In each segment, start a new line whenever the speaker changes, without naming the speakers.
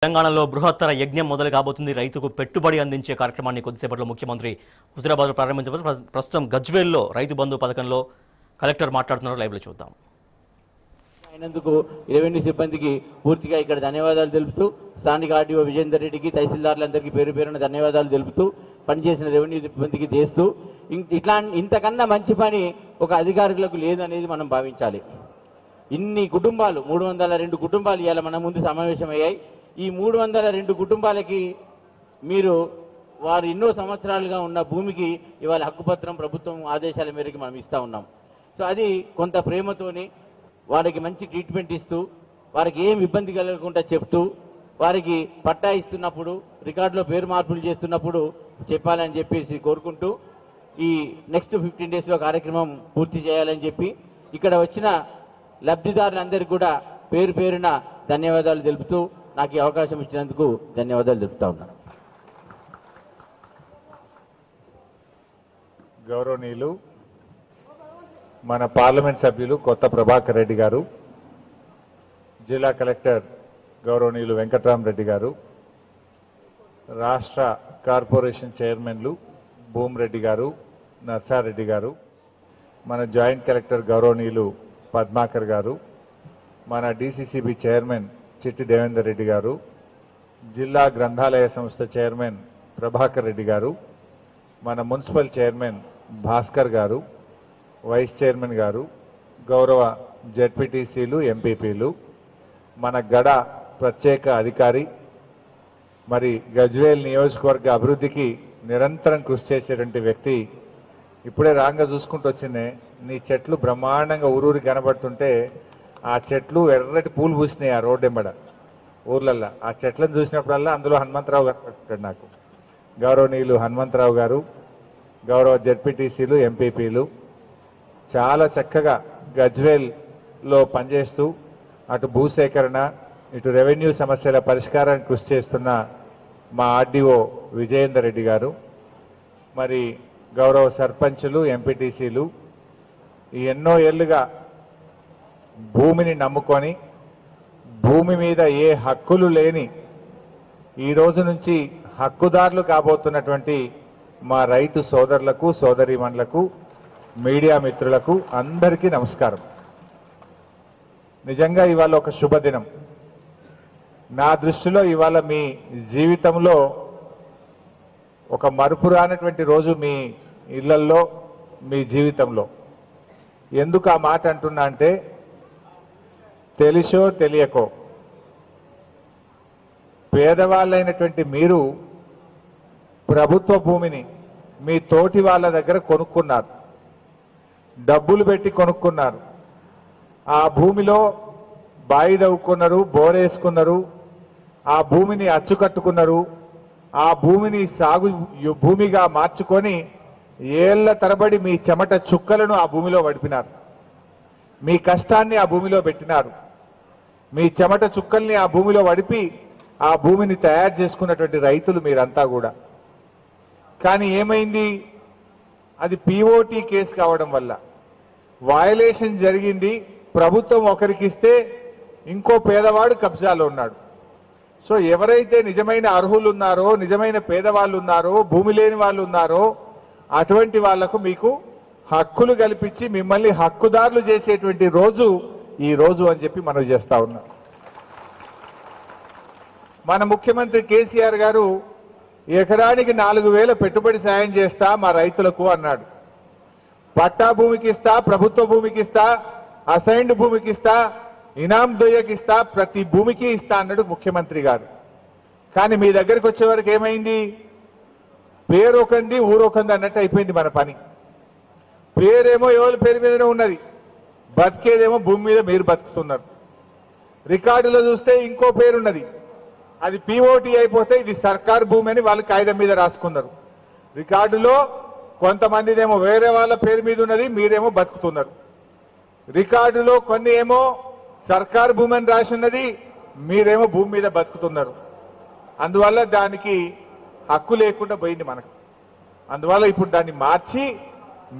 తెలంగాణలో బృహత్తర యజ్ఞం మొదలు కాబోతుంది. రైతుకు పెట్టుబడి అందించే కార్యక్రమాన్ని కొద్దిసేపట్లో ముఖ్యమంత్రి హుజూరాబాద్లో ప్రారంభించబోతున్నారు. ప్రస్తుతం గజ్వేల్లో రైతు బంధు పథకంలో కలెక్టర్ మాట్లాడుతున్నారు. లైవ్లో చూద్దాం.
అయినందుకు రెవెన్యూ సిబ్బందికి పూర్తిగా ఇక్కడ ధన్యవాదాలు తెలుపుతూ, స్థానిక ఆర్డీఓ విజేందర్ రెడ్డికి, తహసీల్దార్లందరికీ పేరు పేరున ధన్యవాదాలు తెలుపుతూ, పనిచేసిన రెవెన్యూ సిబ్బందికి చేస్తూ, ఇంతకన్నా మంచి పని ఒక అధికారులకు లేదు అనేది మనం భావించాలి. ఇన్ని కుటుంబాలు 302 కుటుంబాలు ఇవాళ మన ముందు సమావేశమయ్యాయి. ఈ 302 కుటుంబాలకి మీరు వారు ఎన్నో సంవత్సరాలుగా ఉన్న భూమికి ఇవాళ హక్కుపత్రం ప్రభుత్వం ఆదేశాల మేరకు మనం ఇస్తా ఉన్నాం. సో అది కొంత ప్రేమతోని వారికి మంచి ట్రీట్మెంట్ ఇస్తూ, వారికి ఏం ఇబ్బంది కలగకుండా చెప్తూ, వారికి పట్టా ఇస్తున్నప్పుడు రికార్డులో పేరు మార్పులు చేస్తున్నప్పుడు చెప్పాలని చెప్పేసి కోరుకుంటూ, ఈ నెక్స్ట్ 15 డేస్లో కార్యక్రమం పూర్తి చేయాలని చెప్పి ఇక్కడ వచ్చిన లబ్ధిదారులందరికీ కూడా పేరు పేరున ధన్యవాదాలు తెలుపుతూ, నాకు ఈ అవకాశం ఇచ్చినందుకు ధన్యవాదాలు తెలుపుతా ఉన్నాను.
గౌరవనీయులు మన పార్లమెంట్ సభ్యులు కొత్త ప్రభాకర్ రెడ్డి గారు, జిల్లా కలెక్టర్ గౌరవనీయులు వెంకట్రామరెడ్డి గారు, రాష్ట్ర కార్పొరేషన్ చైర్మన్లు భూమిరెడ్డి గారు, నర్సారెడ్డి గారు, మన జాయింట్ కలెక్టర్ గౌరవనీయులు పద్మాకర్ గారు, మన డీసీసీబీ చైర్మన్ చిట్టి దేవేందర్ రెడ్డి గారు, జిల్లా గ్రంథాలయ సంస్థ చైర్మన్ ప్రభాకర్ రెడ్డి గారు, మన మున్సిపల్ చైర్మన్ భాస్కర్ గారు, వైస్ చైర్మన్ గారు, గౌరవ జెడ్పీటీసీలు, ఎంపీపీలు, మన గడ ప్రత్యేక అధికారి, మరి గజ్వేల్ నియోజకవర్గ అభివృద్ధికి నిరంతరం కృషి చేసేటువంటి వ్యక్తి, ఇప్పుడే రాంగా చూసుకుంటూ వచ్చిందే, నీ చెట్లు బ్రహ్మాండంగా ఊరూరి కనబడుతుంటే ఆ చెట్లు ఎర్రటి పూలు పూసినాయి ఆ రోడ్డు ఎంబడ ఊర్లల్లో. ఆ చెట్లను చూసినప్పుడల్లా అందులో హనుమంతరావు గారు, నాకు గౌరవనీయులు హనుమంతరావు గారు, గౌరవ జెడ్పీటీసీలు, ఎంపీపీలు చాలా చక్కగా గజ్వేల్లో పనిచేస్తూ అటు భూసేకరణ, ఇటు రెవెన్యూ సమస్యల పరిష్కారానికి కృషి చేస్తున్న మా ఆర్డీఓ విజయేందర్ రెడ్డి గారు, మరి గౌరవ సర్పంచులు, ఎంపీటీసీలు ఈ ఎన్నో ఏళ్లుగా భూమిని నమ్ముకొని భూమి మీద ఏ హక్కులు లేని ఈ రోజు నుంచి హక్కుదారులు కాబోతున్నటువంటి మా రైతు సోదరులకు, సోదరీమణులకు, మీడియా మిత్రులకు అందరికీ నమస్కారం. నిజంగా ఇవాళ ఒక శుభదినం. నా దృష్టిలో ఇవాళ మీ జీవితంలో ఒక మరుపురానటువంటి రోజు మీ ఇళ్లల్లో, మీ జీవితంలో. ఎందుకు ఆ మాట అంటున్నా అంటే, తెలిసో తెలియకో పేదవాళ్ళైనటువంటి మీరు ప్రభుత్వ భూమిని మీ తోటి వాళ్ళ దగ్గర కొనుక్కున్నారు, డబ్బులు పెట్టి కొనుక్కున్నారు. ఆ భూమిలో బాయి దవ్వుకున్నారు, బోరేసుకున్నారు, ఆ భూమిని అచ్చుకట్టుకున్నారు, ఆ భూమిని సాగు భూమిగా మార్చుకొని ఏళ్ల తరబడి మీ చెమట చుక్కలను ఆ భూమిలో వడిపినారు, మీ కష్టాన్ని ఆ భూమిలో పెట్టినారు, మీ చెమట చుక్కల్ని ఆ భూమిలో వడిపి ఆ భూమిని తయారు చేసుకున్నటువంటి రైతులు మీరంతా కూడా. కానీ ఏమైంది, అది పీఓటీ కేసు కావడం వల్ల వయలేషన్ జరిగింది. ప్రభుత్వం ఒకరికి ఇస్తే ఇంకో పేదవాడు కబ్జాలో ఉన్నాడు. సో ఎవరైతే నిజమైన అర్హులు ఉన్నారో, నిజమైన పేదవాళ్ళు ఉన్నారో, భూమి లేని వాళ్ళు ఉన్నారో అటువంటి వాళ్లకు మీకు హక్కులు కల్పించి మిమ్మల్ని హక్కుదారులు చేసేటువంటి రోజు ఈ రోజు అని చెప్పి మనం చేస్తా ఉన్నాం. మన ముఖ్యమంత్రి కేసీఆర్ గారు ఎకరానికి 4,000 పెట్టుబడి సాయం చేస్తా మా రైతులకు అన్నాడు. పట్టా భూమికి ఇస్తా, ప్రభుత్వ భూమికి ఇస్తా, అసైన్డ్ భూమికి ఇస్తా, ఇనాం దొయ్యకి ఇస్తా, ప్రతి భూమికి ఇస్తా అన్నాడు ముఖ్యమంత్రి గారు. కానీ మీ దగ్గరికి వచ్చే వరకు ఏమైంది, పేరు ఒకంది ఊరొకంది అన్నట్టు అయిపోయింది మన పని. పేరేమో ఎవరి పేరు మీదనే ఉన్నది, బతికేదేమో భూమి మీద మీరు బతుకుతున్నారు. రికార్డులో చూస్తే ఇంకో పేరున్నది, అది పీఓటీ అయిపోతే ఇది సర్కార్ భూమి అని వాళ్ళు కాగితం మీద రాసుకున్నారు. రికార్డులో కొంతమందిదేమో వేరే వాళ్ళ పేరు మీద ఉన్నది, మీరేమో బతుకుతున్నారు. రికార్డులో కొన్ని ఏమో సర్కార్ భూమి అని రాసి ఉన్నది, మీరేమో భూమి మీద బతుకుతున్నారు. అందువల్ల దానికి హక్కు లేకుండా పోయింది మనకు. అందువల్ల ఇప్పుడు దాన్ని మార్చి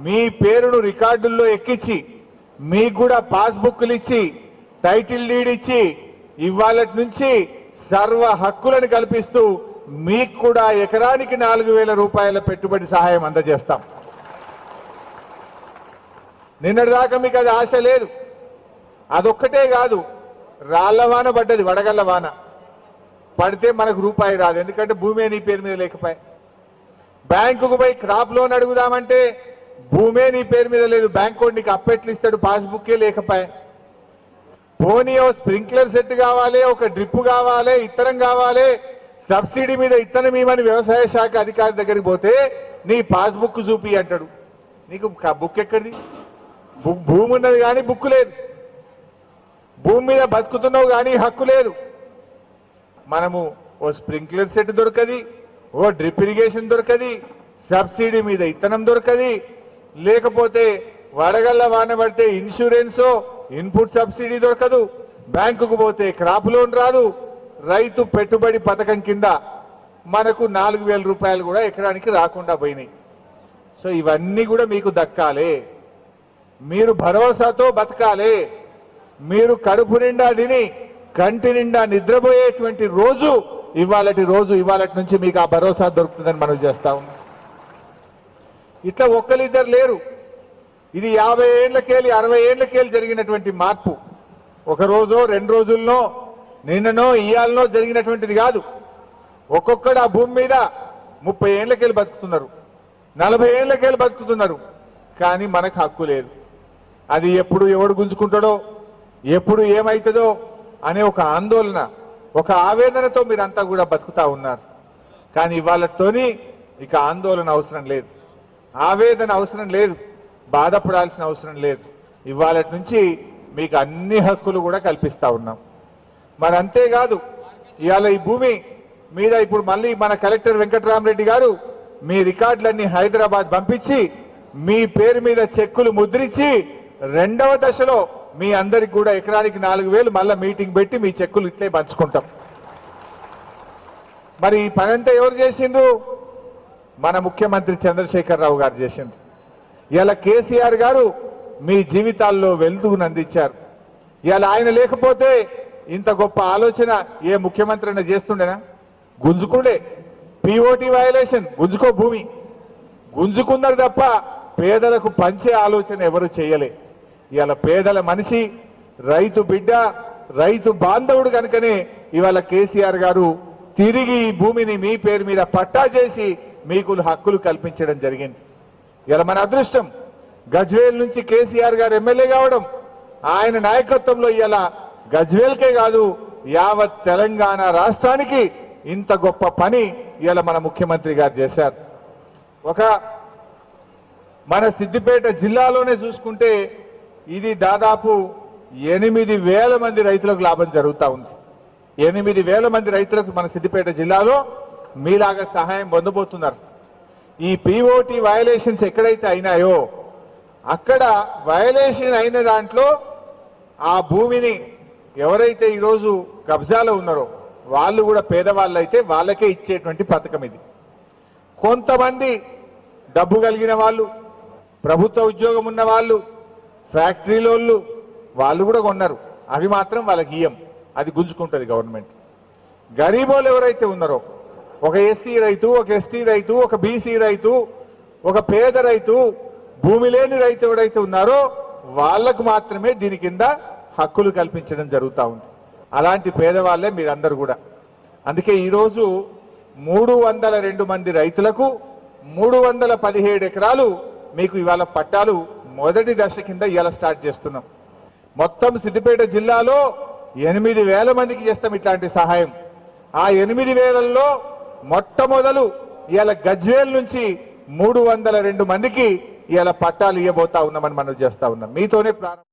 మీ పేరును రికార్డుల్లో ఎక్కించి మీకు కూడా పాస్బుక్లు ఇచ్చి టైటిల్ డీడ్ ఇచ్చి ఇవాళ నుంచి సర్వ హక్కులను కల్పిస్తూ మీకు కూడా ఎకరానికి 4,000 రూపాయల పెట్టుబడి సహాయం అందజేస్తాం. నిన్నటిదాకా మీకు అది ఆశ లేదు. అదొక్కటే కాదు, రాళ్ల వాన పడ్డది, వడగళ్ల వాన పడితే మనకు రూపాయి రాదు. ఎందుకంటే భూమే నీ పేరు మీద లేకపోయి, బ్యాంకుకు పోయి క్రాప్ లోన్ అడుగుదామంటే భూమే నీ పేరు మీద లేదు, బ్యాంకు నీకు అప్పెట్లు ఇస్తాడు, పాస్బుక్కే లేకపోయి. పోనీ ఓ స్ప్రింక్లర్ సెట్ కావాలి, ఒక డ్రిప్ కావాలి, ఇత్తనం కావాలి, సబ్సిడీ మీద ఇత్తనం ఇవ్వని వ్యవసాయ శాఖ అధికారి దగ్గరికి పోతే నీ పాస్బుక్ చూపి అంటాడు. నీకు బుక్ ఎక్కడిది? భూమి ఉన్నది కానీ బుక్ లేదు, భూమి మీద బతుకుతున్నావు కానీ హక్కు లేదు. మనము ఓ స్ప్రింక్లర్ సెట్ దొరకది, ఓ డ్రిప్ ఇరిగేషన్ దొరకది, సబ్సిడీ మీద ఇత్తనం దొరకది, లేకపోతే వడగళ్ల వాన పడితే ఇన్సూరెన్సో ఇన్పుట్ సబ్సిడీ దొరకదు, బ్యాంకుకు పోతే క్రాప్ లోన్ రాదు. రైతు పెట్టుబడి పథకం కింద మనకు 4,000 రూపాయలు కూడా ఎకరానికి రాకుండా పోయినాయి. సో ఇవన్నీ కూడా మీకు దక్కాలి, మీరు భరోసాతో బతకాలి, మీరు కడుపు నిండా తిని కంటి నిండా నిద్రపోయేటువంటి రోజు ఇవాళటి రోజు. ఇవాళటి నుంచి మీకు ఆ భరోసా దొరుకుతుందని మనం చేస్తా ఉన్నాం. ఇట్లా ఒక్కరిద్దరు లేరు, ఇది 50 ఏళ్లకేలి 60 ఏళ్లకేలి జరిగినటువంటి మార్పు. ఒక రోజో 2 రోజుల్లో నిన్ననో ఇయ్యాలనో జరిగినటువంటిది కాదు. ఒక్కొక్కడు ఆ భూమి మీద 30 ఏళ్లకేలి బతుకుతున్నారు, 40 ఏళ్లకేలి బతుకుతున్నారు, కానీ మనకు హక్కు లేదు. అది ఎప్పుడు ఎవడు గుంజుకుంటాడో, ఎప్పుడు ఏమవుతుందో అనే ఒక ఆందోళన, ఒక ఆవేదనతో మీరంతా కూడా బతుకుతా ఉన్నారు. కానీ ఇవాళతోని ఇక ఆందోళన అవసరం లేదు, ఆవేదన అవసరం లేదు, బాధపడాల్సిన అవసరం లేదు. ఇవాళటి నుంచి మీకు అన్ని హక్కులు కూడా కల్పిస్తా ఉన్నాం. మరి అంతేకాదు, ఇవాళ ఈ భూమి మీద ఇప్పుడు మళ్ళీ మన కలెక్టర్ వెంకటరామరెడ్డి గారు మీ రికార్డులన్నీ హైదరాబాద్ పంపించి మీ పేరు మీద చెక్కులు ముద్రించి 2వ దశలో మీ అందరికి కూడా ఎకరానికి 4,000 మళ్ళా మీటింగ్ పెట్టి మీ చెక్కులు ఇట్లే పంచుకుంటాం. మరి ఈ పనంతా ఎవరు చేసిండ్రు? మన ముఖ్యమంత్రి చంద్రశేఖరరావు గారు చేసిండ్రు. ఇలా కేసీఆర్ గారు మీ జీవితాల్లో వెలుగును అందించారు. ఇలా ఆయన లేకపోతే ఇంత గొప్ప ఆలోచన ఏ ముఖ్యమంత్రి అయినా చేస్తుండేనా? గుంజుకుండే పిఓటి వయలేషన్, గుంజుకో భూమి గుంజుకున్నారు తప్ప పేదలకు పంచే ఆలోచన ఎవరు చేయలే. ఇవాళ పేదల మనిషి, రైతు బిడ్డ, రైతు బాంధవుడు కనుకనే ఇవాళ కేసీఆర్ గారు తిరిగి ఈ భూమిని మీ పేరు మీద పట్టా చేసి మీకు హక్కులు కల్పించడం జరిగింది. ఇలా మన అదృష్టం, గజ్వేల్ నుంచి కేసీఆర్ గారు ఎమ్మెల్యే కావడం, ఆయన నాయకత్వంలో ఇలా గజ్వేల్కే కాదు యావత్ తెలంగాణ రాష్ట్రానికి ఇంత గొప్ప పని ఇలా మన ముఖ్యమంత్రి గారు చేశారు. మన సిద్దిపేట జిల్లాలోనే చూసుకుంటే ఇది దాదాపు 8,000 మంది రైతులకు లాభం జరుగుతూ ఉంది. 8,000 మంది రైతులకు మన సిద్దిపేట జిల్లాలో మీలాగా సహాయం పొందబోతున్నారు. ఈ పిఓటి వయలేషన్స్ ఎక్కడైతే అయినాయో అక్కడ వయలేషన్ అయిన దాంట్లో ఆ భూమిని ఎవరైతే ఈరోజు కబ్జాలో ఉన్నారో వాళ్ళు కూడా పేదవాళ్ళు అయితే వాళ్ళకే ఇచ్చేటువంటి పథకం ఇది. కొంతమంది డబ్బు కలిగిన వాళ్ళు, ప్రభుత్వ ఉద్యోగం ఉన్న వాళ్ళు, ఫ్యాక్టరీలోళ్ళు వాళ్ళు కూడా కొన్నారు, అవి మాత్రం వాళ్ళకి ఇయ్యం, అది గుంజుకుంటుంది గవర్నమెంట్. గరీబోళ్ళు ఎవరైతే ఉన్నారో, ఒక ఎస్సీ రైతు, ఒక ఎస్టీ రైతు, ఒక బీసీ రైతు, ఒక పేద రైతు, భూమి లేని రైతు ఎవరైతే ఉన్నారో వాళ్లకు మాత్రమే దీని కింద హక్కులు కల్పించడం జరుగుతూ ఉంది. అలాంటి పేదవాళ్లే మీరందరూ కూడా. అందుకే ఈరోజు 302 మంది రైతులకు 317 ఎకరాలు మీకు ఇవాళ పట్టాలు మొదటి దశ కింద ఇవాళ స్టార్ట్ చేస్తున్నాం. మొత్తం సిద్దిపేట జిల్లాలో 8,000 మందికి చేస్తాం ఇట్లాంటి సహాయం. ఆ 8,000లో మొట్టమొదలు ఇవాళ గజ్వేల్ నుంచి 302 మందికి ఇవాళ పట్టాలు ఇవ్వబోతా ఉన్నామని మనం చేస్తా ఉన్నాం. మీతోనే ప్రారంభం.